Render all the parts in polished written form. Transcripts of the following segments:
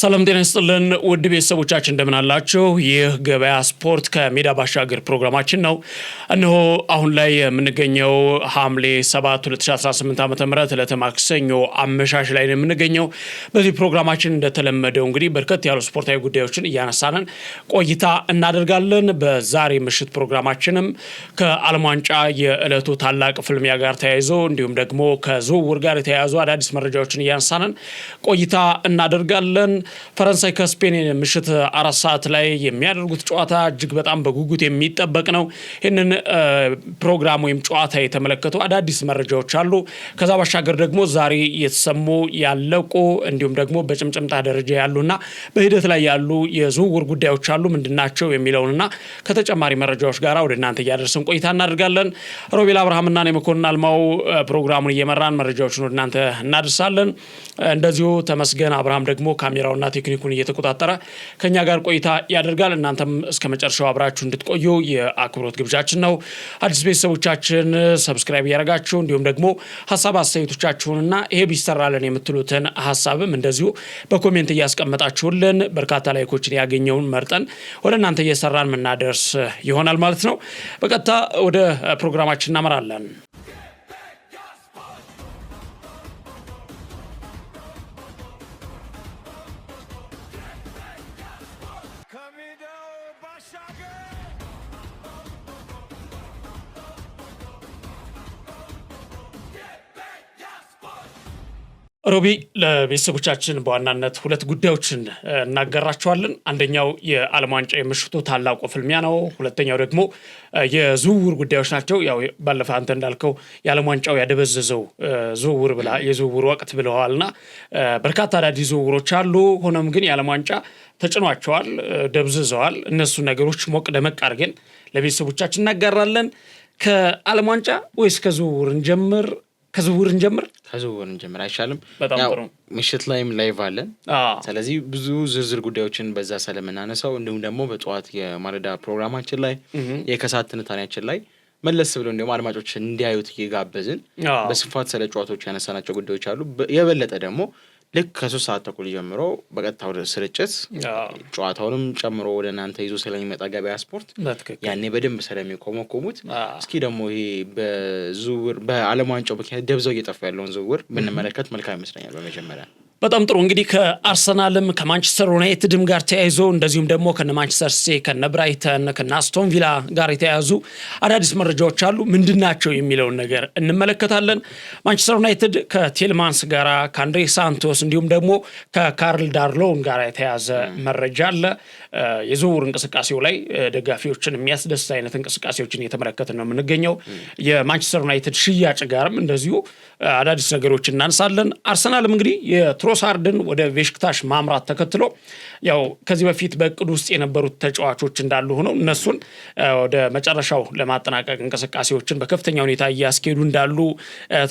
ሰላም ጤና ይስጥልን ውድ ቤተሰቦቻችን እንደምን አላችሁ? ይህ ገበያ ስፖርት ከሜዳ ባሻገር ፕሮግራማችን ነው። እነሆ አሁን ላይ የምንገኘው ሐምሌ 7 2018 ዓ.ም ዕለተ ማክሰኞ አመሻሽ ላይ ነው የምንገኘው። በዚህ ፕሮግራማችን እንደተለመደው እንግዲህ በርከት ያሉ ስፖርታዊ ጉዳዮችን እያነሳን ቆይታ እናደርጋለን። በዛሬ ምሽት ፕሮግራማችንም ከዓለም ዋንጫ የዕለቱ ታላቅ ፍልሚያ ጋር ተያይዞ እንዲሁም ደግሞ ከዝውውር ጋር የተያያዙ አዳዲስ መረጃዎችን እያነሳን ቆይታ እናደርጋለን። ፈረንሳይ ከስፔን ምሽት 4 ሰዓት ላይ የሚያደርጉት ጨዋታ እጅግ በጣም በጉጉት የሚጠበቅ ነው። ይህንን ፕሮግራም ወይም ጨዋታ የተመለከቱ አዳዲስ መረጃዎች አሉ። ከዛ ባሻገር ደግሞ ዛሬ የተሰሙ ያለቁ እንዲሁም ደግሞ በጭምጭምታ ደረጃ ያሉና በሂደት ላይ ያሉ የዝውውር ጉዳዮች አሉ ምንድናቸው የሚለውንና ከተጨማሪ መረጃዎች ጋር ወደ እናንተ እያደረስን ቆይታ እናደርጋለን። ሮቤል አብርሃምና መኮንን አልማው ፕሮግራሙን እየመራን መረጃዎችን ወደ እናንተ እናደርሳለን። እንደዚሁ ተመስገን አብርሃም ደግሞ ካሜራውና ቴክኒኩን እየተቆጣጠረ ከኛ ጋር ቆይታ ያደርጋል። እናንተም እስከ መጨረሻው አብራችሁ እንድትቆዩ የአክብሮት ግብዣችን ነው። አዲስ ቤተሰቦቻችን ሰብስክራይብ ያደርጋችሁ እንዲሁም ደግሞ ሐሳብ አስተያየቶቻችሁንና ይሄ ቢሰራልን የምትሉትን ሐሳብም እንደዚሁ በኮሜንት እያስቀመጣችሁልን በርካታ ላይኮችን ያገኘውን መርጠን ወደ እናንተ እየሰራን ምናደርስ ይሆናል ማለት ነው። በቀጥታ ወደ ፕሮግራማችን እናመራለን። ሮቢ ለቤተሰቦቻችን በዋናነት ሁለት ጉዳዮችን እናገራቸዋለን። አንደኛው የዓለም ዋንጫ የምሽቱ ታላቁ ፍልሚያ ነው። ሁለተኛው ደግሞ የዝውውር ጉዳዮች ናቸው። ያው ባለፈው አንተ እንዳልከው የዓለም ዋንጫው ያደበዘዘው ዝውውር ብላ የዝውውር ወቅት ብለዋልና በርካታ አዳዲስ ዝውውሮች አሉ። ሆኖም ግን የዓለም ዋንጫ ተጭኗቸዋል፣ ደብዝዘዋል። እነሱ ነገሮች ሞቅ ደመቅ አድርገን ለቤተሰቦቻችን እናጋራለን። ከዓለም ዋንጫ ወይስ ከዝውውር እንጀምር? ከዝውውር እንጀምር አይሻልም? ያው ምሽት ላይም ላይቭ አለን። ስለዚህ ብዙ ዝርዝር ጉዳዮችን በዛ ስለምናነሳው እንዲሁም ደግሞ በጠዋት የማለዳ ፕሮግራማችን ላይ የከሳት ትንታኔያችን ላይ መለስ ብሎ እንዲሁም አድማጮች እንዲያዩት እየጋበዝን በስፋት ስለ ጨዋታዎች ያነሳናቸው ጉዳዮች አሉ። የበለጠ ደግሞ ልክ ከ3 ሰዓት ተኩል ጀምሮ በቀጥታ ወደ ስርጭት ጨዋታውንም ጨምሮ ወደ እናንተ ይዞ ስለሚመጣ ገበያ ስፖርት ያኔ በደንብ ስለሚቆመቆሙት እስኪ ደግሞ ይሄ በዝውውር በዓለም ዋንጫው ምክንያት ደብዛው እየጠፋ ያለውን ዝውውር ብንመለከት መልካም ይመስለኛል። በመጀመሪያ በጣም ጥሩ እንግዲህ ከአርሰናልም ከማንቸስተር ዩናይትድም ጋር ተያይዞ እንደዚሁም ደግሞ ከነ ማንቸስተር ሲቲ ከነ ብራይተን ከነ አስቶን ቪላ ጋር የተያያዙ አዳዲስ መረጃዎች አሉ። ምንድናቸው የሚለውን ነገር እንመለከታለን። ማንቸስተር ዩናይትድ ከቴልማንስ ጋራ ከአንድሬ ሳንቶስ እንዲሁም ደግሞ ከካርል ዳርሎን ጋር የተያዘ መረጃ አለ። የዝውውር እንቅስቃሴው ላይ ደጋፊዎችን የሚያስደስት አይነት እንቅስቃሴዎችን እየተመለከትን ነው የምንገኘው። የማንቸስተር ዩናይትድ ሽያጭ ጋርም እንደዚሁ አዳዲስ ነገሮችን እናነሳለን። አርሰናልም እንግዲህ የትሮሳርድን ወደ ቤሽክታሽ ማምራት ተከትሎ ያው ከዚህ በፊት በእቅድ ውስጥ የነበሩት ተጫዋቾች እንዳሉ ሆነው እነሱን ወደ መጨረሻው ለማጠናቀቅ እንቅስቃሴዎችን በከፍተኛ ሁኔታ እያስኬዱ እንዳሉ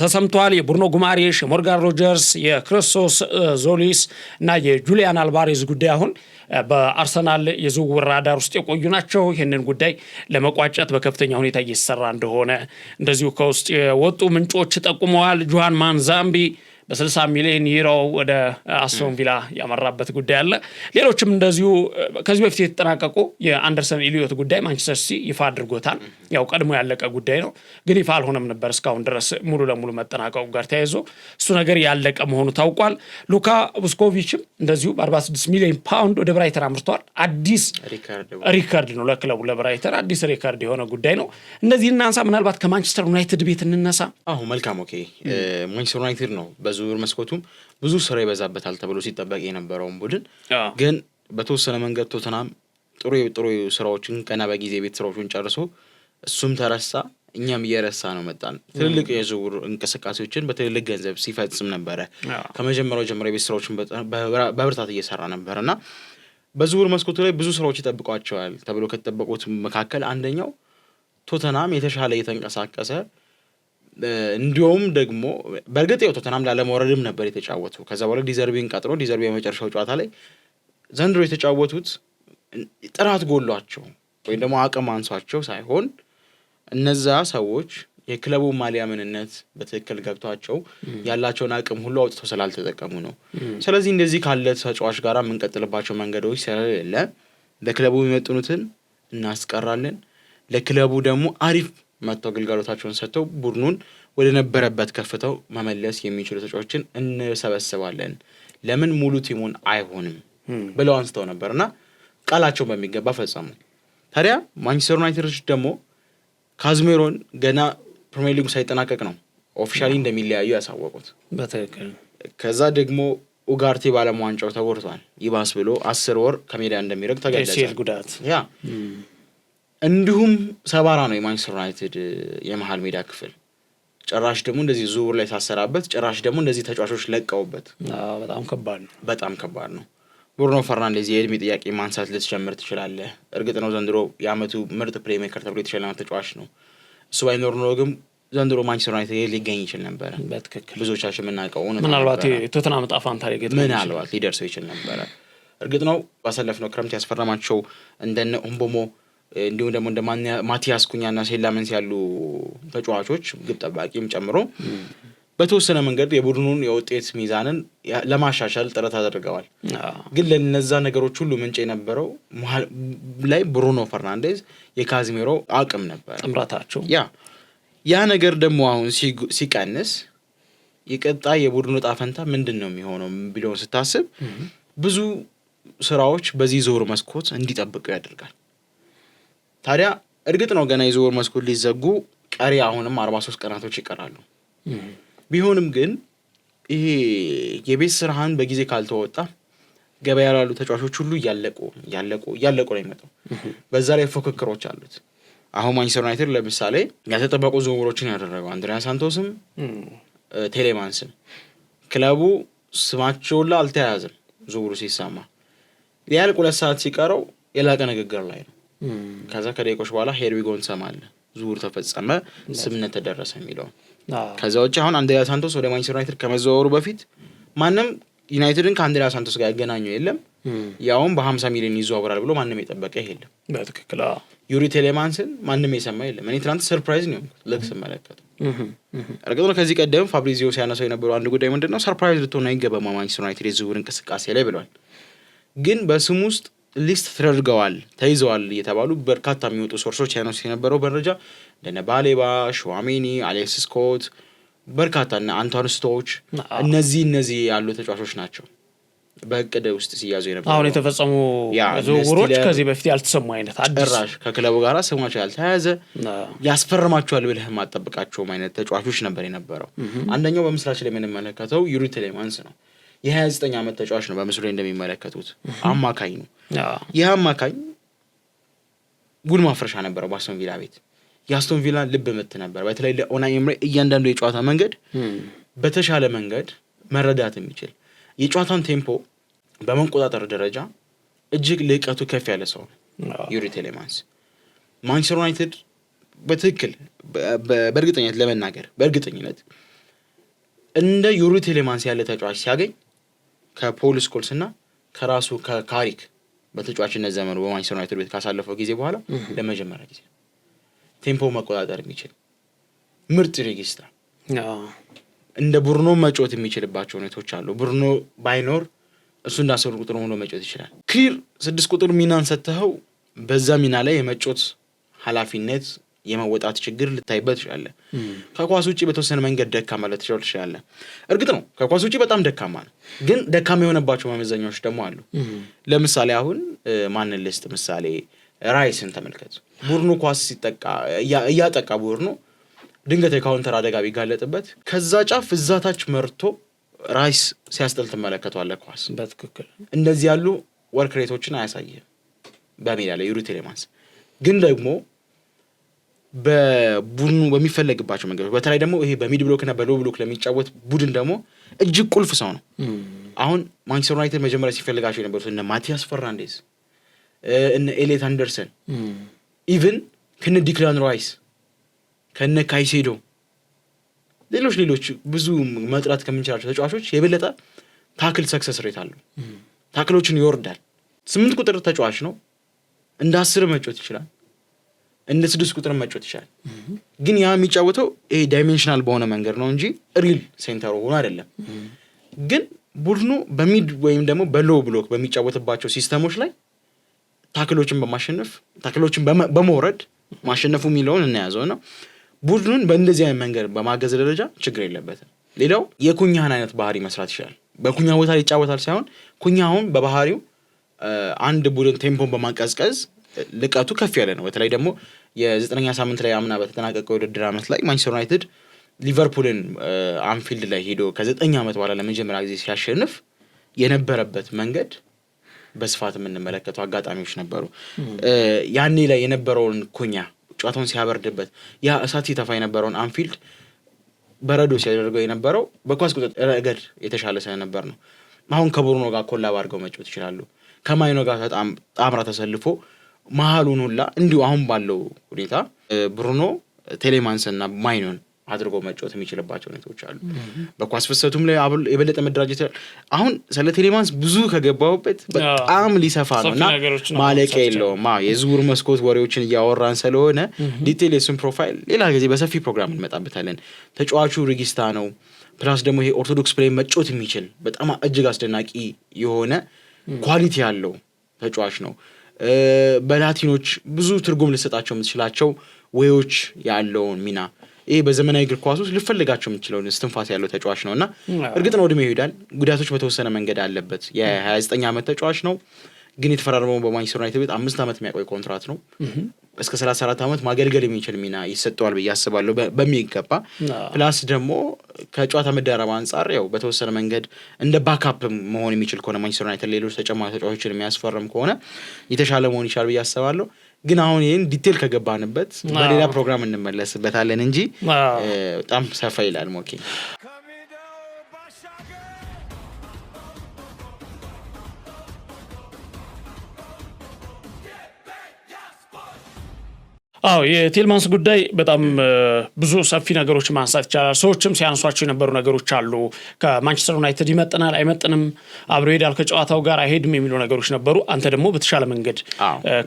ተሰምቷል። የቡርኖ ጉማሬሽ፣ የሞርጋን ሮጀርስ፣ የክሪስቶስ ዞሊስ እና የጁሊያን አልቫሬዝ ጉዳይ አሁን በአርሰናል የዝውውር ራዳር ውስጥ የቆዩ ናቸው። ይህንን ጉዳይ ለመቋጨት በከፍተኛ ሁኔታ እየተሰራ እንደሆነ እንደዚሁ ከውስጥ የወጡ ምንጮች ጠቁመዋል። ጆሃን ማንዛምቢ በ60 ሚሊዮን ዩሮ ወደ አስቶን ቪላ ያመራበት ጉዳይ አለ። ሌሎችም እንደዚሁ ከዚህ በፊት የተጠናቀቁ የአንደርሰን ኢሊዮት ጉዳይ ማንቸስተር ሲቲ ይፋ አድርጎታል። ያው ቀድሞ ያለቀ ጉዳይ ነው፣ ግን ይፋ አልሆነም ነበር እስካሁን ድረስ ሙሉ ለሙሉ መጠናቀቁ ጋር ተያይዞ እሱ ነገር ያለቀ መሆኑ ታውቋል። ሉካ ቡስኮቪችም እንደዚሁ በ46 ሚሊዮን ፓውንድ ወደ ብራይተን አምርቷል። አዲስ ሪካርድ ነው ለክለቡ ለብራይተን አዲስ ሪካርድ የሆነ ጉዳይ ነው። እነዚህ እናንሳ። ምናልባት ከማንቸስተር ዩናይትድ ቤት እንነሳ። መልካም ኦኬ። ማንቸስተር ዩናይትድ ነው በዙር መስኮቱም ብዙ ስራ ይበዛበታል ተብሎ ሲጠበቅ የነበረውን ቡድን ግን በተወሰነ መንገድ ቶተናም ጥሩ ስራዎችን ቀና በጊዜ ቤት ስራዎችን ጨርሶ እሱም ተረሳ፣ እኛም እየረሳ ነው መጣን። ትልልቅ የዝውውር እንቅስቃሴዎችን በትልልቅ ገንዘብ ሲፈጽም ነበረ። ከመጀመሪያው ጀምሮ የቤት ስራዎችን በብርታት እየሰራ ነበርና በዝውውር መስኮቱ ላይ ብዙ ስራዎች ይጠብቋቸዋል ተብሎ ከተጠበቁት መካከል አንደኛው ቶተናም የተሻለ እየተንቀሳቀሰ እንዲሁም ደግሞ በእርግጥ ያው ቶተናም ላለመውረድም ነበር የተጫወተው። ከዛ በኋላ ዲዘርቢን ቀጥሮ ዲዘርቢ የመጨረሻው ጨዋታ ላይ ዘንድሮ የተጫወቱት ጥራት ጎሏቸው ወይም ደግሞ አቅም አንሷቸው ሳይሆን እነዛ ሰዎች የክለቡ ማሊያ ምንነት በትክክል ገብቷቸው ያላቸውን አቅም ሁሉ አውጥተው ስላልተጠቀሙ ነው። ስለዚህ እንደዚህ ካለ ተጫዋች ጋር የምንቀጥልባቸው መንገዶች ስለሌለ ለክለቡ የሚመጥኑትን እናስቀራለን። ለክለቡ ደግሞ አሪፍ መጥተው አገልግሎታቸውን ሰጥተው ቡድኑን ወደ ነበረበት ከፍተው መመለስ የሚችሉ ተጫዋቾችን እንሰበስባለን። ለምን ሙሉ ቲሙን አይሆንም ብለው አንስተው ነበርና ቃላቸው በሚገባ ፈጸሙ። ታዲያ ማንቸስተር ዩናይትድ ደግሞ ካዝሜሮን ገና ፕሪሚየር ሊጉ ሳይጠናቀቅ ነው ኦፊሻሊ እንደሚለያዩ ያሳወቁት። በትክክል ከዛ ደግሞ ኡጋርቴ ባለም ዋንጫው ተጎድቷል። ይባስ ብሎ 10 ወር ከሜዳ እንደሚረግ ተገለጸ። ኤሲኤል ጉዳት ያ እንዲሁም ሰባራ ነው የማንቸስተር ዩናይትድ የመሃል ሜዳ ክፍል። ጭራሽ ደግሞ እንደዚህ ዙር ላይ ታሰራበት፣ ጭራሽ ደግሞ እንደዚህ ተጫዋቾች ለቀውበት። በጣም ከባድ ነው። ብሩኖ ፈርናንዴዝ የእድሜ ጥያቄ ማንሳት ልትጀምር ትችላለህ። እርግጥ ነው ዘንድሮ የአመቱ ምርጥ ፕሌይሜከር ተብሎ የተሸለመ ተጫዋች ነው። እሱ ባይኖር ነው ግን ዘንድሮ ማንቸስተር ዩናይትድ ሊገኝ ይችል ነበር። በትክክል ብዙዎቻችን የምናውቀው ምናልባት የቶተንሃም ዕጣ ፈንታ ምናልባት ሊደርሰው ይችል ነበር። እርግጥ ነው ባሳለፍነው ክረምት ያስፈረማቸው እንደነ ኡምቦሞ እንዲሁም ደግሞ እንደ ማቲያስ ኩኛና ሴላመንስ ያሉ ተጫዋቾች ግብ ጠባቂም ጨምሮ በተወሰነ መንገድ የቡድኑን የውጤት ሚዛንን ለማሻሻል ጥረት አድርገዋል። ግን ለነዛ ነገሮች ሁሉ ምንጭ የነበረው ላይ ብሩኖ ፈርናንዴዝ የካዝሜሮ አቅም ነበር ጥምረታቸው። ያ ነገር ደግሞ አሁን ሲቀንስ የቀጣይ የቡድኑ ዕጣ ፈንታ ምንድን ነው የሚሆነው ቢለውን ስታስብ ብዙ ስራዎች በዚህ ዙር መስኮት እንዲጠብቁ ያደርጋል። ታዲያ እርግጥ ነው ገና የዙር መስኮት ሊዘጉ ቀሪ አሁንም 43 ቀናቶች ይቀራሉ። ቢሆንም ግን ይሄ የቤት ስራህን በጊዜ ካልተወጣ ገበያ ያሉ ተጫዋቾች ሁሉ እያለቁ ነው የሚመጣው። በዛ ላይ ፉክክሮች አሉት። አሁን ማንቸስተር ዩናይትድ ለምሳሌ ያልተጠበቁ ዝውውሮችን ያደረገው አንድሪያ ሳንቶስም ቴሌማንስም ክለቡ ስማቸውላ አልተያያዘም። ዝውውሩ ሲሰማ ሊያልቅ 2 ሰዓት ሲቀረው የላቀ ንግግር ላይ ነው። ከዛ ከደቂቆች በኋላ ሄርዊጎ እንሰማለን ዝውውር ተፈጸመ፣ ስምምነት ተደረሰ የሚለው። ከዛ ውጭ አሁን አንድሪያ ሳንቶስ ወደ ማንቸስተር ዩናይትድ ከመዘዋወሩ በፊት ማንም ዩናይትድን ከአንድሪያ ሳንቶስ ጋር ያገናኘው የለም። ያውም በ50 ሚሊዮን ይዘዋወራል ብሎ ማንም የጠበቀ የለም። በትክክል ዩሪ ቴሌማንስን ማንም የሰማ የለም። እኔ ትናንት ሰርፕራይዝ ነው ልክ ስመለከተው። እርግጥ ነው ከዚህ ቀደም ፋብሪዚዮ ሲያነሳው የነበረው አንድ ጉዳይ ምንድን ነው ሰርፕራይዝ ልትሆን አይገባም ማንቸስተር ዩናይትድ የዝውውር እንቅስቃሴ ላይ ብለዋል። ግን በስም ውስጥ ሊስት ተደርገዋል ተይዘዋል እየተባሉ በርካታ የሚወጡ ሶርሶች ያነሱ የነበረው መረጃ እንደነ ባሌባ፣ ሹዋሜኒ፣ አሌክስ ስኮት፣ በርካታ እና አንቶን ስቶች እነዚህ ያሉ ተጫዋቾች ናቸው በእቅድ ውስጥ ሲያዙ የነበረው። አሁን የተፈጸሙ ዝውውሮች ከዚህ በፊት ያልተሰሙ አይነት ጭራሽ ከክለቡ ጋር ስማቸው ያልተያያዘ ያስፈርማቸዋል ብለህ የማጠብቃቸውም አይነት ተጫዋቾች ነበር የነበረው። አንደኛው በምስራች ላይ የምንመለከተው ዩሪ ቴሌማንስ ነው። የ29 ዓመት ተጫዋች ነው። በምስሉ ላይ እንደሚመለከቱት አማካኝ ነው። ይህ አማካኝ ጉድ ማፍረሻ ነበረው በአስቶን ቪላ ቤት። የአስቶን ቪላ ልብ ምት ነበር። በተለይ ለኡናይ ኤምሬ እያንዳንዱ የጨዋታ መንገድ በተሻለ መንገድ መረዳት የሚችል የጨዋታን ቴምፖ በመቆጣጠር ደረጃ እጅግ ልቀቱ ከፍ ያለ ሰው ነው ዩሪ ቴሌማንስ። ማንቸስተር ዩናይትድ በትክክል በእርግጠኝነት ለመናገር እንደ ዩሪ ቴሌማንስ ያለ ተጫዋች ሲያገኝ ከፖል ስኮልስ እና ከራሱ ከካሪክ በተጫዋችነት ዘመኑ በማንቸስተር ዩናይትድ ቤት ካሳለፈው ጊዜ በኋላ ለመጀመሪያ ጊዜ ቴምፖ መቆጣጠር የሚችል ምርጥ ሬጊስታ እንደ ብሩኖ መጫወት የሚችልባቸው ሁኔታዎች አሉ። ብሩኖ ባይኖር እሱ እንዳሰሩ ቁጥር ሆኖ መጫወት ይችላል። ክሊር 6 ቁጥር ሚናን ሰጥተው በዛ ሚና ላይ የመጫወት ኃላፊነት የመወጣት ችግር ልታይበት ይችላል። ከኳስ ውጪ በተወሰነ መንገድ ደካማ ልትችል ይችላል። እርግጥ ነው ከኳስ ውጪ በጣም ደካማ ነው፣ ግን ደካማ የሆነባቸው መመዘኛዎች ደግሞ አሉ። ለምሳሌ አሁን ማንን ልስጥ? ምሳሌ ራይስን ተመልከቱ። ቡድኑ ኳስ ሲጠቃ እያጠቃ ቡድኑ ድንገት የካውንተር አደጋ ቢጋለጥበት ከዛ ጫፍ እዛ ታች መርቶ ራይስ ሲያስጠል ትመለከቷለህ። ኳስ በትክክል እንደዚህ ያሉ ወርክ ሬቶችን አያሳይም በሜዳ ላይ ዩሪ ቴሌማንስ። ግን ደግሞ በቡድኑ በሚፈለግባቸው መንገዶች በተለይ ደግሞ ይሄ በሚድ ብሎክ እና በሎ ብሎክ ለሚጫወት ቡድን ደግሞ እጅግ ቁልፍ ሰው ነው። አሁን ማንቸስተር ዩናይትድ መጀመሪያ ሲፈልጋቸው የነበሩት እነ ማቲያስ ፈርናንዴዝ፣ እነ ኤሌት አንደርሰን፣ ኢቭን ከነ ዲክላን ራይስ፣ ከነ ካይሴዶ፣ ሌሎች ብዙ መጥራት ከምንችላቸው ተጫዋቾች የበለጠ ታክል ሰክሰስ ሬት አለው። ታክሎችን ይወርዳል። 8 ቁጥር ተጫዋች ነው። እንደ 10 መጫወት ይችላል። እንደ 6 ቁጥር መጫወት ይችላል። ግን ያ የሚጫወተው ይሄ ዳይሜንሽናል በሆነ መንገድ ነው እንጂ ሪል ሴንተር ሆኖ አይደለም። ግን ቡድኑ በሚድ ወይም ደግሞ በሎ ብሎክ በሚጫወትባቸው ሲስተሞች ላይ ታክሎችን በማሸነፍ ታክሎችን በመውረድ ማሸነፉ የሚለውን እናያዘው ነው። ቡድኑን በእንደዚህ አይነት መንገድ በማገዝ ደረጃ ችግር የለበትም። ሌላው የኩኛህን አይነት ባህሪ መስራት ይችላል። በኩኛ ቦታ ይጫወታል ሳይሆን ኩኛውን በባህሪው አንድ ቡድን ቴምፖን በማቀዝቀዝ ልቀቱ ከፍ ያለ ነው። በተለይ ደግሞ የ9ኛ ሳምንት ላይ አምና በተጠናቀቀው ውድድር ዓመት ላይ ማንቸስተር ዩናይትድ ሊቨርፑልን አንፊልድ ላይ ሄዶ ከ9 ዓመት በኋላ ለመጀመሪያ ጊዜ ሲያሸንፍ የነበረበት መንገድ በስፋት የምንመለከተው አጋጣሚዎች ነበሩ። ያኔ ላይ የነበረውን ኩኛ ጨዋታውን ሲያበርድበት ያ እሳት ሲተፋ የነበረውን አንፊልድ በረዶ ሲያደርገው የነበረው በኳስ ቁጥጥር ረገድ የተሻለ ስለነበር ነው። አሁን ከብሩኖ ጋር ኮላብ አድርገው መጫወት ይችላሉ። ከማይኖ ጋር በጣም ጣምራ ተሰልፎ መሀሉን ሁላ እንዲሁ አሁን ባለው ሁኔታ ብሩኖ ቴሌማንስና ማይኖን አድርጎ መጫወት የሚችልባቸው ሁኔታዎች አሉ። በኳስ ፍሰቱም ላይ የበለጠ መደራጀት ይችላል። አሁን ስለ ቴሌማንስ ብዙ ከገባሁበት በጣም ሊሰፋ ነውና ማለቂያ የለውም። የዝውውር መስኮት ወሬዎችን እያወራን ስለሆነ ዲቴል የሱን ፕሮፋይል ሌላ ጊዜ በሰፊ ፕሮግራም እንመጣበታለን። ተጫዋቹ ሪጊስታ ነው። ፕላስ ደግሞ ይሄ ኦርቶዶክስ ፕሌይ መጫወት የሚችል በጣም እጅግ አስደናቂ የሆነ ኳሊቲ ያለው ተጫዋች ነው። በላቲኖች ብዙ ትርጉም ልሰጣቸው የምትችላቸው ወዮች ያለውን ሚና ይሄ በዘመናዊ እግር ኳስ ውስጥ ልፈልጋቸው የምትችለውን እስትንፋስ ያለው ተጫዋች ነውና እርግጥ ነው እድሜው ይሄዳል። ጉዳቶች በተወሰነ መንገድ አለበት። የ29 ዓመት ተጫዋች ነው። ግን የተፈራረመው በማንቸስተር ዩናይትድ ቤት 5 ዓመት የሚያቆይ ኮንትራት ነው። እስከ 34 ዓመት ማገልገል የሚችል ሚና ይሰጠዋል ብዬ አስባለሁ በሚገባ። ፕላስ ደግሞ ከጨዋታ መደረብ አንጻር ያው በተወሰነ መንገድ እንደ ባክአፕ መሆን የሚችል ከሆነ ማንቸስተር ዩናይትድ ሌሎች ተጨማሪ ተጫዋቾችን የሚያስፈርም ከሆነ የተሻለ መሆን ይችላል ብዬ አስባለሁ። ግን አሁን ይሄን ዲቴል ከገባንበት በሌላ ፕሮግራም እንመለስበታለን እንጂ በጣም ሰፋ ይላል። ሞኬ የቴልማንስ ጉዳይ በጣም ብዙ ሰፊ ነገሮች ማንሳት ይቻላል። ሰዎችም ሲያንሷቸው የነበሩ ነገሮች አሉ። ከማንቸስተር ዩናይትድ ይመጥናል አይመጥንም፣ አብሮ ሄዳል ከጨዋታው ጋር አይሄድም የሚሉ ነገሮች ነበሩ። አንተ ደግሞ በተሻለ መንገድ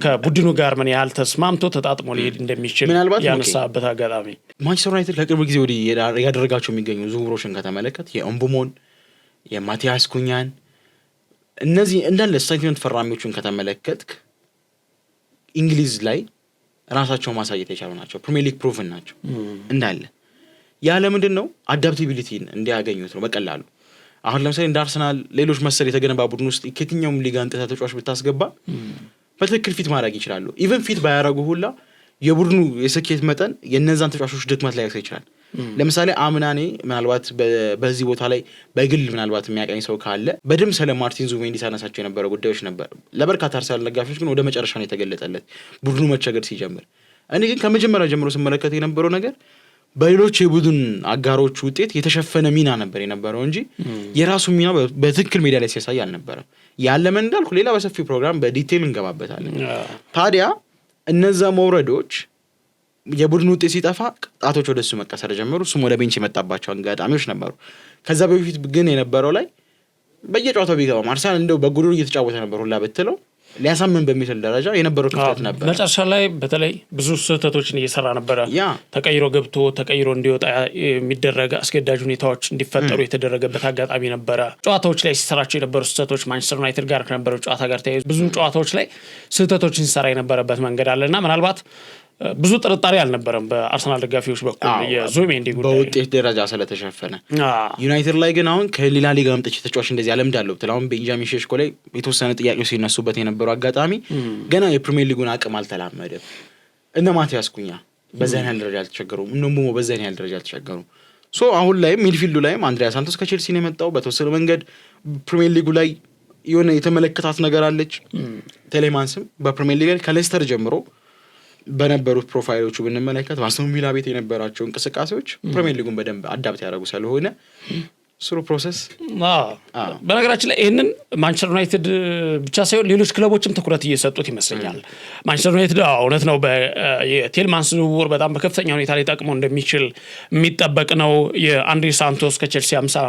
ከቡድኑ ጋር ምን ያህል ተስማምቶ ተጣጥሞ ሊሄድ እንደሚችል ያነሳበት አጋጣሚ ማንቸስተር ዩናይትድ ከቅርብ ጊዜ ወዲህ ያደረጋቸው የሚገኙ ዝውውሮችን ከተመለከት የኦምቡሞን የማቲያስ ኩኛን እነዚህ እንዳለ ስታትመንት ፈራሚዎችን ከተመለከትክ እንግሊዝ ላይ ራሳቸው ማሳየት የቻሉ ናቸው። ፕሪሚየር ሊግ ፕሩቭን ናቸው እንዳለ። ያለ ምንድን ነው አዳፕቲቢሊቲን እንዲያገኙት ነው በቀላሉ። አሁን ለምሳሌ እንደ አርሰናል ሌሎች መሰል የተገነባ ቡድን ውስጥ ከየትኛውም ሊግ አንጥተህ ተጫዋች ብታስገባ በትክክል ፊት ማድረግ ይችላሉ። ኢቨን ፊት ባያረጉ ሁላ የቡድኑ የስኬት መጠን የነዛን ተጫዋቾች ድክመት ላይ ይችላል። ለምሳሌ አምናኔ ምናልባት በዚህ ቦታ ላይ በግል ምናልባት የሚያቀኝ ሰው ካለ በደምብ ስለ ማርቲን ዙቢሜንዲ ሳነሳቸው የነበረ ጉዳዮች ነበር። ለበርካታ አርሰናል ደጋፊዎች ግን ወደ መጨረሻ ነው የተገለጸለት ቡድኑ መቸገር ሲጀምር። እኔ ግን ከመጀመሪያ ጀምሮ ስመለከት የነበረው ነገር በሌሎች የቡድን አጋሮች ውጤት የተሸፈነ ሚና ነበር የነበረው እንጂ የራሱ ሚና በትክክል ሜዳ ላይ ሲያሳይ አልነበረም። ያለምን እንዳልኩ ሌላ በሰፊው ፕሮግራም በዲቴል እንገባበታለን። ታዲያ እነዛ መውረዶች የቡድኑ ውጤት ሲጠፋ ጣቶች ወደሱ መቀሰር ጀመሩ። እሱም ወደ ቤንች የመጣባቸው አጋጣሚዎች ነበሩ። ከዛ በፊት ግን የነበረው ላይ በየጨዋታው ቢገባም አርሰናል እንደው በጉድሩ እየተጫወተ ነበር ሁላ ብትለው ሊያሳምን በሚችል ደረጃ የነበረው ክፍተት ነበር። መጨረሻ ላይ በተለይ ብዙ ስህተቶችን እየሰራ ነበረ። ተቀይሮ ገብቶ ተቀይሮ እንዲወጣ የሚደረግ አስገዳጅ ሁኔታዎች እንዲፈጠሩ የተደረገበት አጋጣሚ ነበረ። ጨዋታዎች ላይ ሲሰራቸው የነበሩ ስህተቶች ማንቸስተር ዩናይትድ ጋር ከነበረው ጨዋታ ጋር ተያይዞ ብዙ ጨዋታዎች ላይ ስህተቶችን ሲሰራ የነበረበት መንገድ አለና ምናልባት ብዙ ጥርጣሬ አልነበረም በአርሰናል ደጋፊዎች በኩል የዙቢሜንዲ ጉዳይ በውጤት ደረጃ ስለተሸፈነ። ዩናይትድ ላይ ግን አሁን ከሌላ ሊግ አምጥቼ ተጫዋች እንደዚህ አለምዳለሁ ብትል አሁን ቤንጃሚን ሼሽኮ ላይ የተወሰነ ጥያቄዎች ሲነሱበት የነበረው አጋጣሚ ገና የፕሪሚየር ሊጉን አቅም አልተላመደም። እነ ማቲያስ ኩኛ በዛን ያህል ደረጃ አልተቸገሩም። እነ ሞሞ በዛን ያህል ደረጃ አልተቸገሩም። ሶ አሁን ላይም ሚድፊልዱ ላይም አንድሪያ ሳንቶስ ከቼልሲ ነው የመጣው። በተወሰነ መንገድ ፕሪሚየር ሊጉ ላይ የሆነ የተመለከታት ነገር አለች። ቴሌማንስም በፕሪሚየር ሊግ ከሌስተር ጀምሮ በነበሩት ፕሮፋይሎቹ ብንመለከት በአስቶን ቪላ ቤት የነበራቸው እንቅስቃሴዎች ፕሪሚየር ሊጉን በደንብ አዳፕት ያደረጉ ስለሆነ ስሩ ፕሮሰስ በነገራችን ላይ ይህንን ማንቸስተር ዩናይትድ ብቻ ሳይሆን ሌሎች ክለቦችም ትኩረት እየሰጡት ይመስለኛል። ማንቸስተር ዩናይትድ እውነት ነው የቴልማንስ ዝውውር በጣም በከፍተኛ ሁኔታ ላይ ጠቅሞ እንደሚችል የሚጠበቅ ነው። የአንድሬ ሳንቶስ ከቼልሲ 50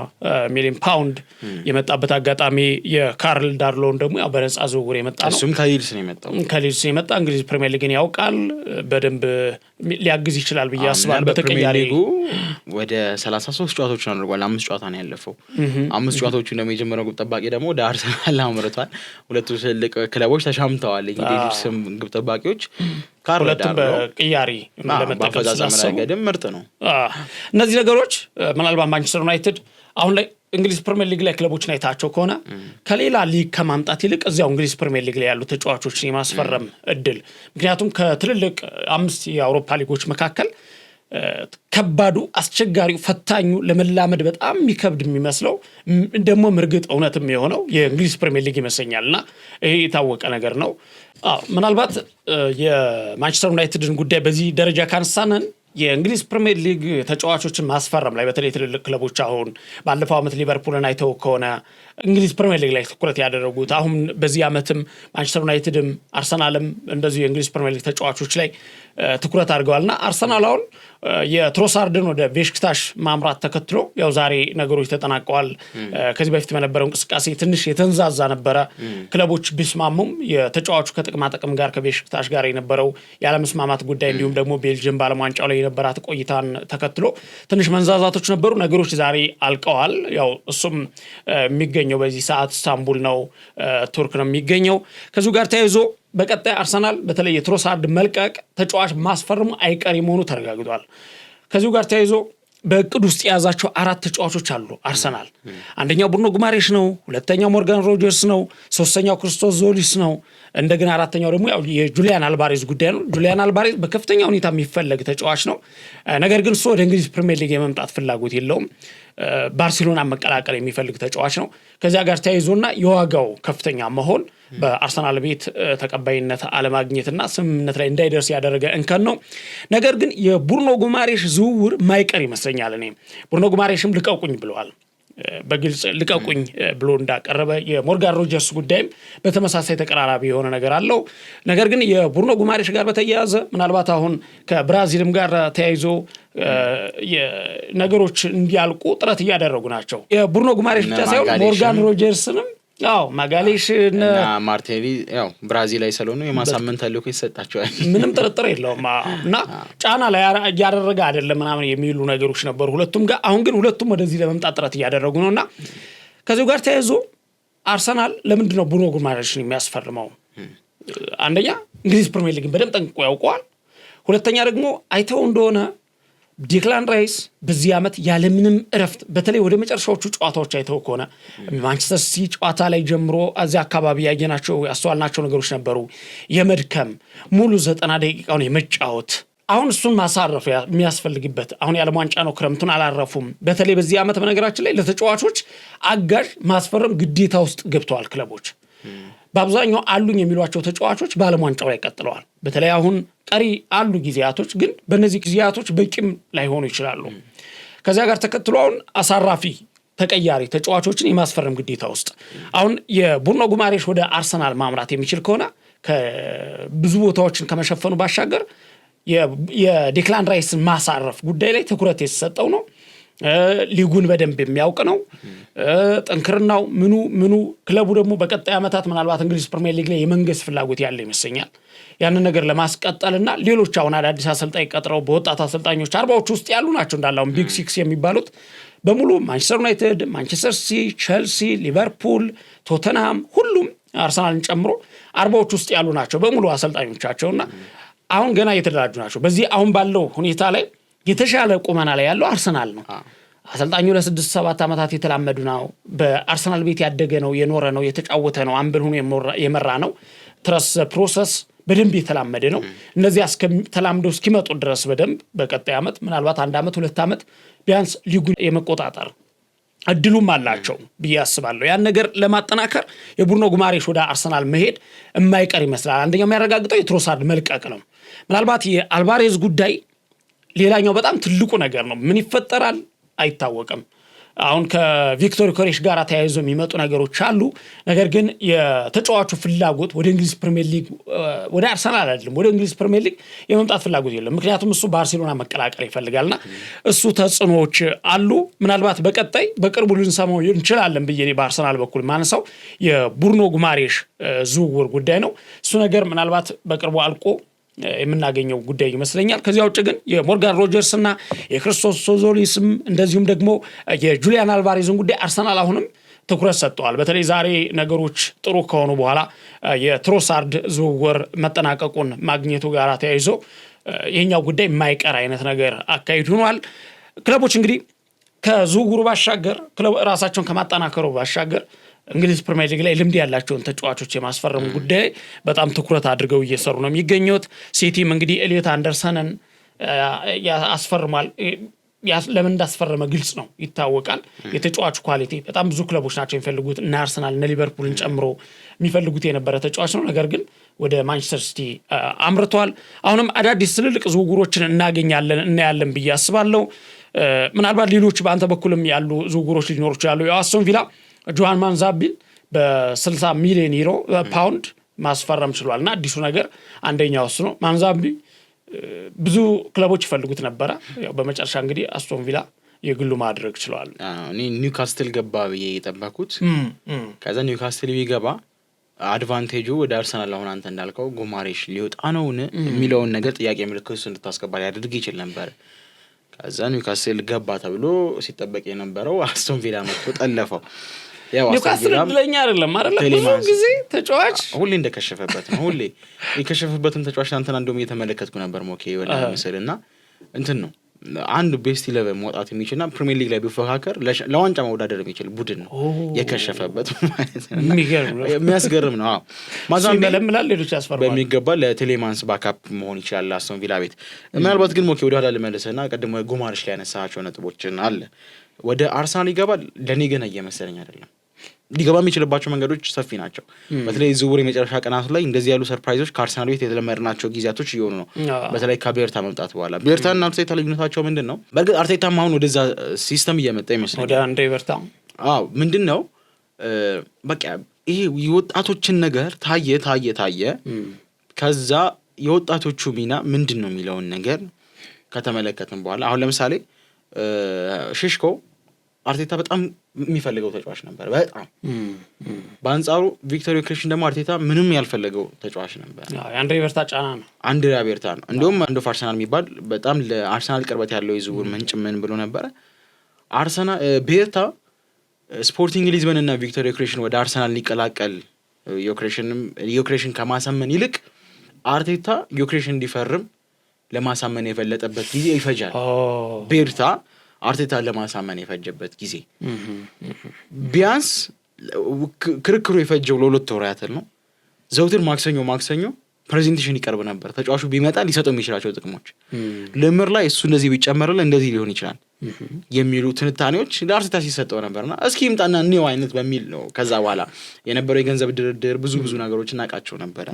ሚሊዮን ፓውንድ የመጣበት አጋጣሚ፣ የካርል ዳርሎን ደግሞ ያው በነፃ ዝውውር የመጣ ነው። እሱም ከሊድስ ነው የመጣ እንግሊዝ ፕሪሚየር ሊግን ያውቃል፣ በደንብ ሊያግዝ ይችላል ብዬ አስባለሁ። በተቀያሪ ወደ 33 ጨዋታዎችን አድርጓል። 5 ጨዋታ ነው ያለፈው። 5 ጨዋታዎቹ ደግሞ የጀመረው ግብ ጠባቂ ደግሞ ወደ አርሰናል አምርቷል። ሁለቱ ትልቅ ክለቦች ተሻምተዋል። እንግዲህ ሊድስም ግብ ጠባቂዎች ሁለቱም በቅያሪ ለመጠቀም ስለሰገደም ምርጥ ነው። እነዚህ ነገሮች ምናልባት ማንቸስተር ዩናይትድ አሁን ላይ እንግሊዝ ፕሪሚየር ሊግ ላይ ክለቦችን አይታቸው ከሆነ ከሌላ ሊግ ከማምጣት ይልቅ እዚያው እንግሊዝ ፕሪሚየር ሊግ ላይ ያሉ ተጫዋቾችን የማስፈረም እድል፣ ምክንያቱም ከትልልቅ 5 የአውሮፓ ሊጎች መካከል ከባዱ፣ አስቸጋሪው፣ ፈታኙ ለመላመድ በጣም የሚከብድ የሚመስለው ደግሞ ምርግጥ እውነትም የሆነው የእንግሊዝ ፕሪሚየር ሊግ ይመስለኛልና ይሄ የታወቀ ነገር ነው። ምናልባት የማንቸስተር ዩናይትድን ጉዳይ በዚህ ደረጃ ካነሳነን የእንግሊዝ ፕሪሚየር ሊግ ተጫዋቾችን ማስፈረም ላይ በተለይ ትልልቅ ክለቦች አሁን ባለፈው ዓመት ሊቨርፑልን አይተው ከሆነ እንግሊዝ ፕሪሚየር ሊግ ላይ ትኩረት ያደረጉት፣ አሁን በዚህ ዓመትም ማንቸስተር ዩናይትድም አርሰናልም እንደዚሁ የእንግሊዝ ፕሪሚየር ሊግ ተጫዋቾች ላይ ትኩረት አድርገዋልና አርሰናል አሁን የትሮሳርድን ወደ ቤሽክታሽ ማምራት ተከትሎ ያው ዛሬ ነገሮች ተጠናቀዋል። ከዚህ በፊት በነበረው እንቅስቃሴ ትንሽ የተንዛዛ ነበረ። ክለቦች ቢስማሙም የተጫዋቹ ከጥቅማ ጥቅም ጋር ከቤሽክታሽ ጋር የነበረው ያለመስማማት ጉዳይ እንዲሁም ደግሞ ቤልጅየም በዓለም ዋንጫው ላይ የነበራት ቆይታን ተከትሎ ትንሽ መንዛዛቶች ነበሩ። ነገሮች ዛሬ አልቀዋል። ያው እሱም የሚገኘው በዚህ ሰዓት ኢስታንቡል ነው፣ ቱርክ ነው የሚገኘው። ከዚሁ ጋር ተያይዞ በቀጣይ አርሰናል በተለይ የትሮሳርድ መልቀቅ ተጫዋች ማስፈረሙ አይቀር መሆኑ ተረጋግጧል። ከዚሁ ጋር ተያይዞ በእቅድ ውስጥ የያዛቸው 4 ተጫዋቾች አሉ አርሰናል። አንደኛው ብሩኖ ጉማሬሽ ነው፣ ሁለተኛው ሞርጋን ሮጀርስ ነው፣ ሶስተኛው ክርስቶስ ዞሊስ ነው። እንደገና አራተኛው ደግሞ ያው የጁሊያን አልባሬዝ ጉዳይ ነው። ጁሊያን አልባሬዝ በከፍተኛ ሁኔታ የሚፈለግ ተጫዋች ነው። ነገር ግን እሱ ወደ እንግሊዝ ፕሪሚየር ሊግ የመምጣት ፍላጎት የለውም። ባርሴሎና መቀላቀል የሚፈልግ ተጫዋች ነው። ከዚያ ጋር ተያይዞና የዋጋው ከፍተኛ መሆን በአርሰናል ቤት ተቀባይነት አለማግኘትና ስምምነት ላይ እንዳይደርስ ያደረገ እንከን ነው። ነገር ግን የብሩኖ ጉማሬሽ ዝውውር ማይቀር ይመስለኛል። እኔ ብሩኖ ጉማሬሽም ልቀቁኝ ብለዋል። በግልጽ ልቀቁኝ ብሎ እንዳቀረበ የሞርጋን ሮጀርስ ጉዳይም በተመሳሳይ ተቀራራቢ የሆነ ነገር አለው። ነገር ግን የብሩኖ ጉማሬሽ ጋር በተያያዘ ምናልባት አሁን ከብራዚልም ጋር ተያይዞ ነገሮች እንዲያልቁ ጥረት እያደረጉ ናቸው። የብሩኖ ጉማሬሽ ብቻ ሳይሆን ሞርጋን ሮጀርስንም ማጋሌሽ እና ማርቲኔሊ ያው ብራዚል ላይ ስለሆነ የማሳመን ተልእኮ ይሰጣቸዋል። ምንም ጥርጥር የለውም እና ጫና ላይ ያደረገ አይደለም ምናምን የሚሉ ነገሮች ነበሩ ሁለቱም ጋር። አሁን ግን ሁለቱም ወደዚህ ለመምጣት ጥረት እያደረጉ ነውና ከዚሁ ጋር ተያይዞ አርሰናል ለምንድን ነው ብሩኖ ጉማሬሽን የሚያስፈርመው? አንደኛ እንግሊዝ ፕሪሚየር ሊግን በደንብ ጠንቅቆ ያውቀዋል። ሁለተኛ ደግሞ አይተው እንደሆነ ዲክላን ራይስ በዚህ ዓመት ያለምንም እረፍት በተለይ ወደ መጨረሻዎቹ ጨዋታዎች አይተው ከሆነ ማንቸስተር ሲቲ ጨዋታ ላይ ጀምሮ እዚያ አካባቢ ያየናቸው ያስተዋልናቸው ነገሮች ነበሩ። የመድከም ሙሉ 90 ደቂቃውን የመጫወት አሁን እሱን ማሳረፍ የሚያስፈልግበት አሁን የዓለም ዋንጫ ነው፣ ክረምቱን አላረፉም። በተለይ በዚህ ዓመት በነገራችን ላይ ለተጫዋቾች አጋዥ ማስፈረም ግዴታ ውስጥ ገብተዋል ክለቦች። በአብዛኛው አሉኝ የሚሏቸው ተጫዋቾች በዓለም ዋንጫው ላይ ቀጥለዋል። በተለይ አሁን ቀሪ አሉ ጊዜያቶች፣ ግን በእነዚህ ጊዜያቶች በቂም ላይሆኑ ይችላሉ። ከዚያ ጋር ተከትሎ አሁን አሳራፊ ተቀያሪ ተጫዋቾችን የማስፈረም ግዴታ ውስጥ አሁን የብሩኖ ጉማሬሽ ወደ አርሰናል ማምራት የሚችል ከሆነ ከብዙ ቦታዎችን ከመሸፈኑ ባሻገር የዲክላን ራይስን ማሳረፍ ጉዳይ ላይ ትኩረት የተሰጠው ነው። ሊጉን በደንብ የሚያውቅ ነው። ጠንክርናው ምኑ ክለቡ ደግሞ በቀጣይ ዓመታት ምናልባት እንግሊዝ ፕሪሚየር ሊግ ላይ የመንገስ ፍላጎት ያለ ይመስለኛል። ያንን ነገር ለማስቀጠልና ሌሎች አሁን አዳዲስ አሰልጣኝ ቀጥረው በወጣት አሰልጣኞች 40ዎች ውስጥ ያሉ ናቸው እንዳለው ቢግ 6 የሚባሉት በሙሉ ማንቸስተር ዩናይትድ፣ ማንቸስተር ሲቲ፣ ቼልሲ፣ ሊቨርፑል፣ ቶተንሃም ሁሉም አርሰናልን ጨምሮ 40ዎች ውስጥ ያሉ ናቸው በሙሉ አሰልጣኞቻቸውና አሁን ገና እየተደራጁ ናቸው። በዚህ አሁን ባለው ሁኔታ ላይ የተሻለ ቁመና ላይ ያለው አርሰናል ነው። አሰልጣኙ ለ6-7 ዓመታት የተላመዱ ነው። በአርሰናል ቤት ያደገ ነው፣ የኖረ ነው፣ የተጫወተ ነው፣ አምበል ሆኖ የመራ ነው። ትረስ ፕሮሰስ በደንብ የተላመደ ነው። እነዚህ ተላምደው እስኪመጡ ድረስ በደንብ በቀጣይ ዓመት ምናልባት 1 ዓመት 2 ዓመት ቢያንስ ሊጉን የመቆጣጠር እድሉም አላቸው ብዬ አስባለሁ። ያን ነገር ለማጠናከር የብሩኖ ጉማሬሽ ወደ አርሰናል መሄድ የማይቀር ይመስላል። አንደኛው የሚያረጋግጠው የትሮሳርድ መልቀቅ ነው። ምናልባት የአልባሬዝ ጉዳይ ሌላኛው በጣም ትልቁ ነገር ነው። ምን ይፈጠራል አይታወቅም። አሁን ከቪክቶር ዮኬሬሽ ጋር ተያይዞ የሚመጡ ነገሮች አሉ። ነገር ግን የተጫዋቹ ፍላጎት ወደ እንግሊዝ ፕሪሚየር ሊግ ወደ አርሰናል አይደለም ወደ እንግሊዝ ፕሪሚየር ሊግ የመምጣት ፍላጎት የለም። ምክንያቱም እሱ ባርሴሎና መቀላቀል ይፈልጋልና እሱ ተጽዕኖዎች አሉ። ምናልባት በቅርቡ ልንሰማው እንችላለን ብዬ በአርሰናል በኩል ማነሳው የብሩኖ ጉማሬሽ ዝውውር ጉዳይ ነው። እሱ ነገር ምናልባት በቅርቡ አልቆ የምናገኘው ጉዳይ ይመስለኛል። ከዚያ ውጭ ግን የሞርጋን ሮጀርስ እና የክሪስቶስ ሶዞሊስም እንደዚሁም ደግሞ የጁሊያን አልቫሬዝን ጉዳይ አርሰናል አሁንም ትኩረት ሰጥተዋል። በተለይ ዛሬ ነገሮች ጥሩ ከሆኑ በኋላ የትሮሳርድ ዝውውር መጠናቀቁን ማግኘቱ ጋር ተያይዞ ይሄኛው ጉዳይ የማይቀር አይነት ነገር አካሂድ ሆኗል። ክለቦች እንግዲህ ከዝውውሩ ባሻገር ክለብ ራሳቸውን ከማጠናከሩ ባሻገር እንግሊዝ ፕሪሚየር ሊግ ላይ ልምድ ያላቸውን ተጫዋቾች የማስፈረሙ ጉዳይ በጣም ትኩረት አድርገው እየሰሩ ነው የሚገኙት። ሲቲም እንግዲህ ኤሊዮት አንደርሰንን ያስፈርማል። ለምን እንዳስፈረመ ግልጽ ነው ይታወቃል። የተጫዋቹ ኳሊቲ በጣም ብዙ ክለቦች ናቸው የሚፈልጉት እና አርሰናል እና ሊቨርፑልን ጨምሮ የሚፈልጉት የነበረ ተጫዋች ነው። ነገር ግን ወደ ማንቸስተር ሲቲ አምርቷል። አሁንም አዳዲስ ትልልቅ ዝውውሮችን እናያለን ብዬ አስባለሁ። ምናልባት ሌሎች በአንተ በኩልም ያሉ ዝውውሮች ሊኖሩ ይችላሉ። የአስቶን ቪላ ጆሃን ማንዛቢን በ60 ሚሊዮን ዩሮ ፓውንድ ማስፈረም ችሏልና አዲሱ ነገር አንደኛው እሱ ነው። ማንዛቢ ብዙ ክለቦች ይፈልጉት ነበረ። ያው በመጨረሻ እንግዲህ አስቶን ቪላ የግሉ ማድረግ ችሏል። እኔ ኒውካስትል ገባ ብዬ የጠበኩት ከዛ ኒውካስትል ቢገባ አድቫንቴጁ ወደ አርሰናል አሁን አንተ እንዳልከው ጉማሬሽ ሊወጣ ነውን የሚለውን ነገር ጥያቄ ምልክት ውስጥ እንድታስገባ ያደርግ ይችል ነበር። ከዛ ኒውካስትል ገባ ተብሎ ሲጠበቅ የነበረው አስቶን ቪላ መጥቶ ጠለፈው። ያው ኒውካስትል ለኛ አይደለም ብዙ ጊዜ ተጫዋች ሁሌ እንደከሸፈበት ነው። ሁሌ የከሸፈበትም ተጫዋች አንተና እንደውም እየተመለከትኩ ነበር ሞኬ ወላ ምስልና እንትን ነው አንድ ቤስት 11 መውጣት የሚችልና ፕሪሚየር ሊግ ላይ ቢፎካከር ለዋንጫ መወዳደር የሚችል ቡድን ነው የከሸፈበት ማለት ነው። የሚያስገርም ነው። ማዛምቢ ለምላል ሌሎች ያስፈርማል በሚገባ ለቴሌማንስ ባካፕ መሆን ይችላል አስቶን ቪላ ቤት። ምናልባት ግን ሞኬ ወደ ኋላ ልመለስና ቀድሞ ጉማሬሽ ላይ ያነሳቸው ነጥቦችን አለ ወደ አርሰናል ይገባል ለኔ ገና እየመሰለኝ አይደለም። ሊገባ የሚችልባቸው መንገዶች ሰፊ ናቸው። በተለይ ዝውውር የመጨረሻ ቀናቱ ላይ እንደዚህ ያሉ ሰርፕራይዞች ከአርሰናል ቤት የተለመድናቸው ጊዜያቶች እየሆኑ ነው። በተለይ ከቤርታ መምጣት በኋላ ቤርታና አርቴታ ልዩነታቸው ምንድነው? በእርግጥ አርቴታም አሁን ወደዛ ሲስተም እየመጣ ይመስላል ወደ አንዴ ቤርታ ምንድነው በቃ ይሄ የወጣቶችን ነገር ታየ ከዛ የወጣቶቹ ሚና ምንድነው የሚለውን ነገር ከተመለከትን በኋላ አሁን ለምሳሌ ሼሽኮ አርቴታ በጣም የሚፈልገው ተጫዋች ነበር በጣም። በአንጻሩ ቪክቶር ዮኬሬሽ ደግሞ አርቴታ ምንም ያልፈለገው ተጫዋች ነበር። አንድሬ ቤርታ ጫና ነው። አንድሬ ቤርታ ነው እንደውም አንድ ኦፍ አርሰናል የሚባል በጣም ለአርሰናል ቅርበት ያለው የዝውውር ምንጭ ምን ብሎ ነበር አርሰናል ቤርታ ስፖርቲንግ ሊዝበን እና ቪክቶር ዮኬሬሽን ወደ አርሰናል ሊቀላቀል ዮኬሬሽን ከማሳመን ይልቅ አርቴታ ዮኬሬሽን እንዲፈርም ለማሳመን የፈለጠበት ጊዜ ይፈጃል። ቤርታ አርቴታ ለማሳመን የፈጀበት ጊዜ ቢያንስ ክርክሩ የፈጀው ለሁለት ወር ያህል ነው። ዘውትር ማክሰኞ ፕሬዘንቴሽን ይቀርብ ነበር ተጫዋቹ ቢመጣ ሊሰጠው የሚችላቸው ጥቅሞች ለምር ላይ እሱ እንደዚህ ቢጨመርልን እንደዚህ ሊሆን ይችላል የሚሉ ትንታኔዎች ለአርቴታ ሲሰጠው ነበርና እስኪ ይምጣና እኔው አይነት በሚል ነው። ከዛ በኋላ የነበረው የገንዘብ ድርድር ብዙ ነገሮች እናቃቸው ነበር።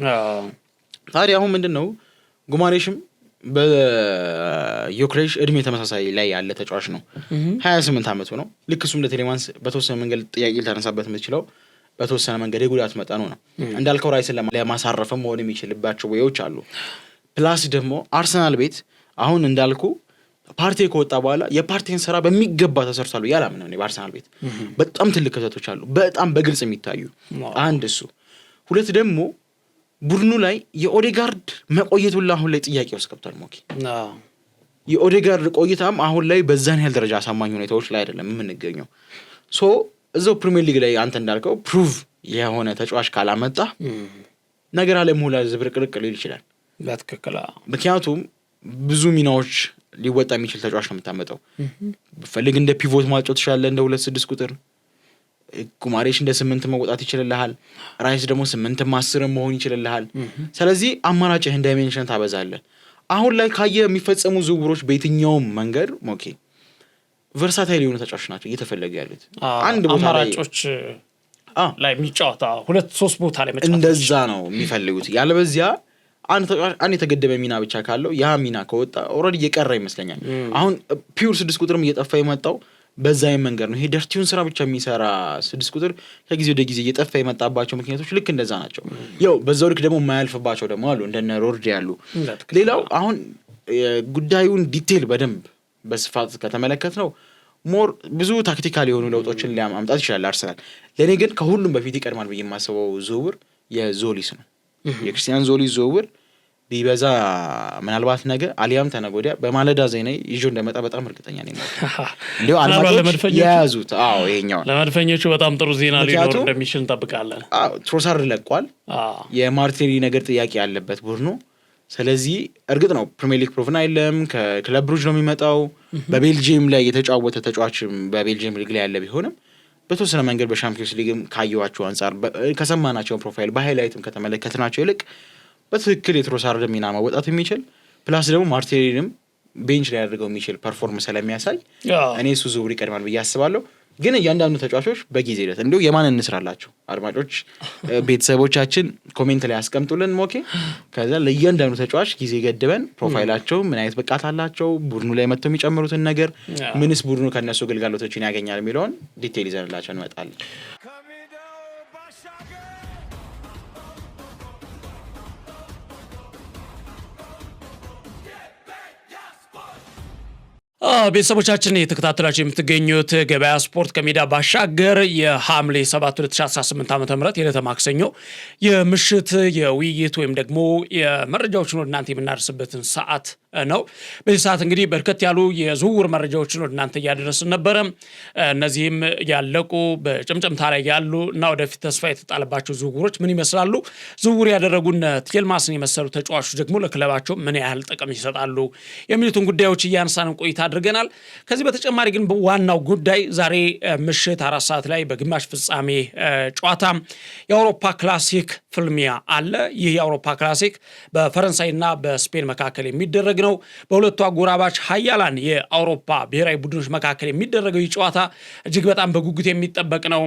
ታዲያ አሁን ምንድነው ጉማሬሽም በዮኬሬሽ እድሜ ተመሳሳይ ላይ ያለ ተጫዋች ነው። 28 ዓመቱ ነው። ልክ እሱም ለቴሌማንስ በተወሰነ መንገድ ጥያቄ ልታነሳበት የምትችለው በተወሰነ መንገድ የጉዳት መጠኑ ነው። እንዳልከው ራይስን ለማሳረፍም መሆን የሚችልባቸው ወዮች አሉ። ፕላስ ደግሞ አርሰናል ቤት አሁን እንዳልኩ ፓርቲ ከወጣ በኋላ የፓርቲን ስራ በሚገባ ተሰርቷል ያላምን ነው። በአርሰናል ቤት በጣም ትልቅ ክፍተቶች አሉ በጣም በግልጽ የሚታዩ። አንድ እሱ ሁለት ደግሞ ቡድኑ ላይ የኦዴጋርድ መቆየቱላ አሁን ላይ ጥያቄ ውስጥ ገብቷል ሞኬ። የኦዴጋርድ ቆይታም አሁን ላይ በዛን ያህል ደረጃ አሳማኝ ሁኔታዎች ላይ አይደለም የምንገኘው። ሶ እዛው ፕሪሚየር ሊግ ላይ አንተ እንዳልከው ፕሩቭ የሆነ ተጫዋች ካላመጣ ነገር አለ ሙላ ዝብርቅርቅ ሊል ይችላል። በትክክል ምክንያቱም ብዙ ሚናዎች ሊወጣ የሚችል ተጫዋች ነው የምታመጣው። ፈልግ እንደ ፒቮት ማጫወት ትችላለህ እንደ 2-6 ቁጥር ጉማሬሽ እንደ 8 መውጣት ይችላልሃል። ራይስ ደግሞ 8 10 መሆን ይችላልሃል። ስለዚህ አማራጭህ እንደ ዳይሜንሽን ታበዛለህ። አሁን ላይ ካየ የሚፈጸሙ ዝውውሮች በየትኛውም መንገድ ኦኬ ቨርሳታይል የሆኑ ተጫዋቾች ናቸው እየተፈለጉ ያሉት። አንድ ቦታ ላይ አማራጮች ላይ የሚጫወታ 2-3 ቦታ ላይ መጫወት እንደዛ ነው የሚፈልጉት። ያለበዚያ አንድ የተገደበ ሚና ብቻ ካለው ያ ሚና ከወጣ ኦሬዲ እየቀረ ይመስለኛል። አሁን ፒውር 6 ቁጥርም እየጠፋ የመጣው በዛይም መንገድ ነው ይሄ ደርቲውን ስራ ብቻ የሚሰራ 6 ቁጥር ከጊዜ ወደ ጊዜ እየጠፋ የመጣባቸው ምክንያቶች ልክ እንደዛ ናቸው። ያው በዛው ልክ ደግሞ የማያልፍባቸው ደግሞ አሉ እንደነ ሮድሪ ያሉ። ሌላው አሁን ጉዳዩን ዲቴል በደንብ በስፋት ከተመለከት ነው ሞር ብዙ ታክቲካል የሆኑ ለውጦችን ሊያማምጣት ይችላል አርሰናል። ለኔ ግን ከሁሉም በፊት ይቀድማል ብዬ የማስበው ዝውውር የዞሊስ ነው። የክርስቲያን ዞሊስ ዝውውር ቢበዛ ምናልባት ነገ አሊያም ተነገ ወዲያ በማለዳ ዜና ይዞ እንደመጣ በጣም እርግጠኛ ነኝ። እንደው አልማቶች ያያዙት ይሄኛው ለመድፈኞቹ በጣም ጥሩ ዜና ሊኖር እንደሚችል እንጠብቃለን። ትሮሳርድ ለቋል። የማርቲኔሊ ነገር ጥያቄ ያለበት ቡድኑ። ስለዚህ እርግጥ ነው ፕሪሚየር ሊግ ፕሮቭን አይደለም ከክለብ ብሩጅ ነው የሚመጣው። በቤልጂየም ላይ የተጫወተ ተጫዋችም በቤልጂየም ሊግ ላይ ያለ ቢሆንም በተወሰነ መንገድ በሻምፒዮንስ ሊግም ካየዋቸው አንፃር ከሰማናቸው ፕሮፋይል በሃይላይትም ከተመለከትናቸው ይልቅ በትክክል የትሮሳርድ ሚና መወጣት የሚችል ፕላስ ደግሞ ማርቲኔሊንም ቤንች ላይ ያደርገው የሚችል ፐርፎርማንስ ስለሚያሳይ እኔ እሱ ዝውውር ይቀድማል ብዬ አስባለሁ። ግን እያንዳንዱ ተጫዋቾች በጊዜ ሂደት እንዲሁ የማን እንስራላችሁ አድማጮች ቤተሰቦቻችን ኮሜንት ላይ ያስቀምጡልን ሞኬ። ከዛ ለእያንዳንዱ ተጫዋች ጊዜ ገድበን ፕሮፋይላቸው ምን አይነት ብቃት አላቸው፣ ቡድኑ ላይ መጥተው የሚጨምሩትን ነገር ምንስ ቡድኑ ከነሱ ግልጋሎቶችን ያገኛል የሚለውን ዲቴይል ይዘንላቸው እንመጣለን። ቤተሰቦቻችን የተከታተላችሁ የምትገኙት ገበያ ስፖርት ከሜዳ ባሻገር የሐምሌ 7 2018 ዓ.ም የዕለተ ማክሰኞ የምሽት የውይይት ወይም ደግሞ የመረጃዎችን ወደ እናንተ የምናደርስበትን ሰዓት ነው። በዚህ ሰዓት እንግዲህ በርከት ያሉ የዝውውር መረጃዎችን ወደ እናንተ እያደረስን ነበረ። እነዚህም ያለቁ በጭምጭምታ ላይ ያሉ እና ወደፊት ተስፋ የተጣለባቸው ዝውውሮች ምን ይመስላሉ፣ ዝውውር ያደረጉን ቴልማስን የመሰሉ ተጫዋቾች ደግሞ ለክለባቸው ምን ያህል ጥቅም ይሰጣሉ የሚሉትን ጉዳዮች እያነሳን ቆይታ አድርገናል። ከዚህ በተጨማሪ ግን ዋናው ጉዳይ ዛሬ ምሽት 4 ሰዓት ላይ በግማሽ ፍጻሜ ጨዋታ የአውሮፓ ክላሲክ ፍልሚያ አለ። ይህ የአውሮፓ ክላሲክ በፈረንሳይና በስፔን መካከል የሚደረግ ነው። በሁለቱ አጎራባች ሀያላን የአውሮፓ ብሔራዊ ቡድኖች መካከል የሚደረገው ጨዋታ እጅግ በጣም በጉጉት የሚጠበቅ ነው።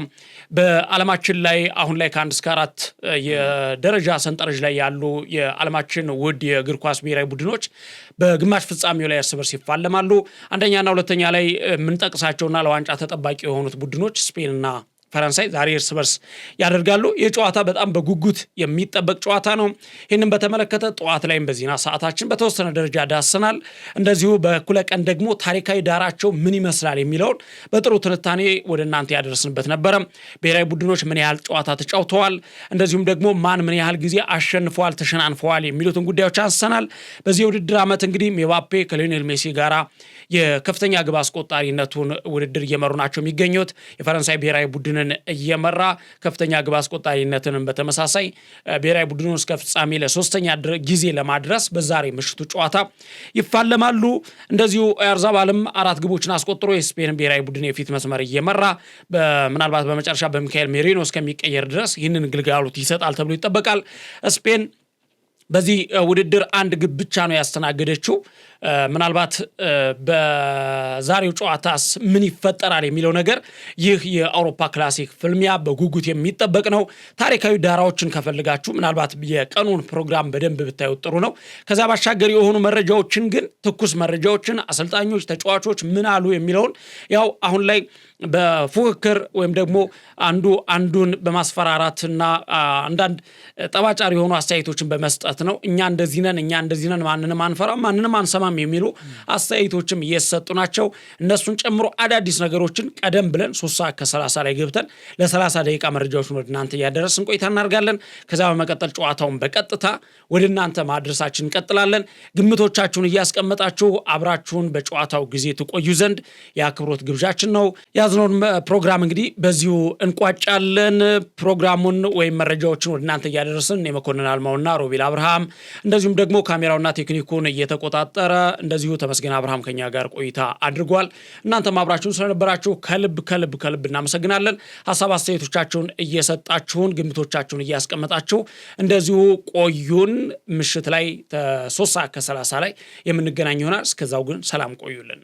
በዓለማችን ላይ አሁን ላይ ከ1 እስከ 4 የደረጃ ሰንጠረዥ ላይ ያሉ የዓለማችን ውድ የእግር ኳስ ብሔራዊ ቡድኖች በግማሽ ፍጻሜው ላይ እርስ በርስ ይፋለማሉ። አንደኛና ሁለተኛ ላይ የምንጠቅሳቸውና ለዋንጫ ተጠባቂ የሆኑት ቡድኖች ስፔንና ፈረንሳይ ዛሬ እርስ በርስ ያደርጋሉ። የጨዋታ በጣም በጉጉት የሚጠበቅ ጨዋታ ነው። ይህንን በተመለከተ ጠዋት ላይም በዜና ሰዓታችን በተወሰነ ደረጃ ዳሰናል። እንደዚሁ በኩለ ቀን ደግሞ ታሪካዊ ዳራቸው ምን ይመስላል የሚለውን በጥሩ ትንታኔ ወደ እናንተ ያደረስንበት ነበረ። ብሔራዊ ቡድኖች ምን ያህል ጨዋታ ተጫውተዋል፣ እንደዚሁም ደግሞ ማን ምን ያህል ጊዜ አሸንፈዋል፣ ተሸናንፈዋል የሚሉትን ጉዳዮች አንስተናል። በዚህ ውድድር ዓመት እንግዲህ ኤምባፔ ከሊዮኔል ሜሲ ጋራ የከፍተኛ ግብ አስቆጣሪነቱን ውድድር እየመሩ ናቸው የሚገኙት። የፈረንሳይ ብሔራዊ ቡድንን እየመራ ከፍተኛ ግብ አስቆጣሪነትንም በተመሳሳይ ብሔራዊ ቡድኑን እስከ ፍጻሜ ለሶስተኛ ጊዜ ለማድረስ በዛሬ ምሽቱ ጨዋታ ይፋለማሉ። እንደዚሁ ያርዛባልም 4 ግቦችን አስቆጥሮ የስፔን ብሔራዊ ቡድን የፊት መስመር እየመራ ምናልባት በመጨረሻ በሚካኤል ሜሪኖ እስከሚቀየር ድረስ ይህንን ግልጋሎት ይሰጣል ተብሎ ይጠበቃል። ስፔን በዚህ ውድድር 1 ግብ ብቻ ነው ያስተናገደችው። ምናልባት በዛሬው ጨዋታስ ምን ይፈጠራል የሚለው ነገር ይህ የአውሮፓ ክላሲክ ፍልሚያ በጉጉት የሚጠበቅ ነው። ታሪካዊ ዳራዎችን ከፈልጋችሁ ምናልባት የቀኑን ፕሮግራም በደንብ ብታዩት ጥሩ ነው። ከዛ ባሻገር የሆኑ መረጃዎችን ግን ትኩስ መረጃዎችን አሰልጣኞች፣ ተጫዋቾች ምን አሉ የሚለውን ያው አሁን ላይ በፉክክር ወይም ደግሞ አንዱን በማስፈራራትና አንዳንድ ጠባጫሪ የሆኑ አስተያየቶችን በመስጠት ነው። እኛ እንደዚህ ነን፣ ማንንም አንፈራም፣ ማንንም አንሰማም የሚሉ አስተያየቶችም እየሰጡ ናቸው። እነሱን ጨምሮ አዳዲስ ነገሮችን ቀደም ብለን 3 ሰዓት ከ30 ላይ ገብተን ለ30 ደቂቃ መረጃዎችን ወደ እናንተ እያደረስን ቆይታ እናደርጋለን። ከዛ በመቀጠል ጨዋታውን በቀጥታ ወደ እናንተ ማድረሳችን እንቀጥላለን። ግምቶቻችሁን እያስቀመጣችሁ አብራችሁን በጨዋታው ጊዜ ትቆዩ ዘንድ የአክብሮት ግብዣችን ነው። ያዝነውን ፕሮግራም እንግዲህ በዚሁ እንቋጫለን። ፕሮግራሙን ወይም መረጃዎችን ወደ እናንተ እያደረስን የመኮንን አልማውና ሮቤል አብርሃም እንደዚሁም ደግሞ ካሜራውና ቴክኒኩን እየተቆጣጠረ እንደዚሁ ተመስገን አብርሃም ከኛ ጋር ቆይታ አድርጓል። እናንተም አብራችሁን ስለነበራችሁ ከልብ እናመሰግናለን። ሀሳብ አስተያየቶቻችሁን እየሰጣችሁን ግምቶቻችሁን እያስቀመጣችሁ እንደዚሁ ቆዩን። ምሽት ላይ 3 ሰዓት ከ30 ላይ የምንገናኝ ይሆናል። እስከዛው ግን ሰላም ቆዩልን።